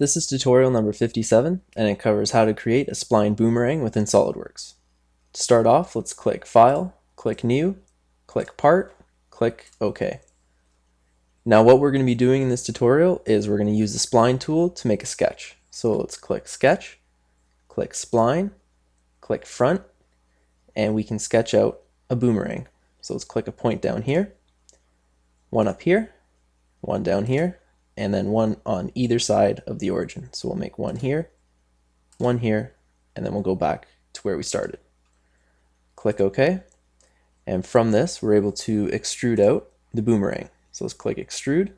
This is tutorial number 57, and it covers how to create a spline boomerang within SOLIDWORks. To start off, let's click File, click New, click Part, click OK. Now what we're going to be doing in this tutorial is we're going to use the Spline tool to make a sketch. So let's click Sketch, click Spline, click Front, and we can sketch out a boomerang. So let's click a point down here, one up here, one down here, and then one on either side of the origin. So we'll make one here, and then we'll go back to where we started. Click OK, and from this we're able to extrude out the boomerang. So let's click Extrude,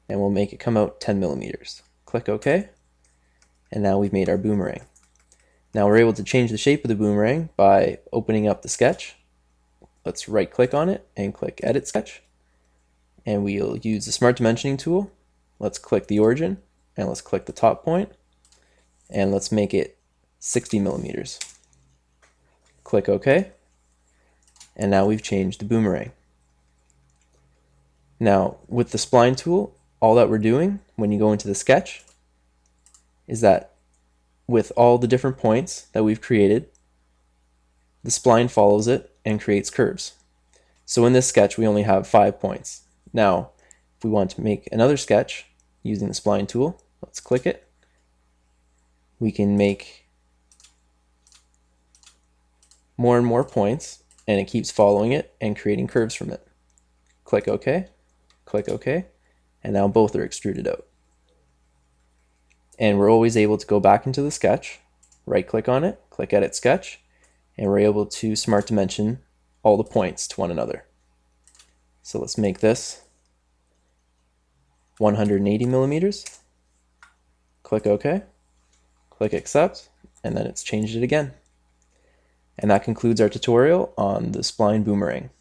and we'll make it come out 10 millimeters. Click OK, and now we've made our boomerang. Now we're able to change the shape of the boomerang by opening up the sketch. Let's right click on it and click Edit Sketch, and we'll use the Smart Dimensioning tool. Let's click the origin, and let's click the top point, and let's make it 60 millimeters. Click OK, and now we've changed the boomerang. Now with the Spline tool, all that we're doing when you go into the sketch is that with all the different points that we've created, the spline follows it and creates curves. So in this sketch we only have 5 points. Now if we want to make another sketch using the Spline tool, let's click it. We can make more and more points, and it keeps following it and creating curves from it. Click OK, and now both are extruded out. And we're always able to go back into the sketch, right click on it, click Edit Sketch, and we're able to Smart Dimension all the points to one another. So let's make this 180 millimeters. Click OK, click Accept, and then it's changed it again. And that concludes our tutorial on the Spline Boomerang.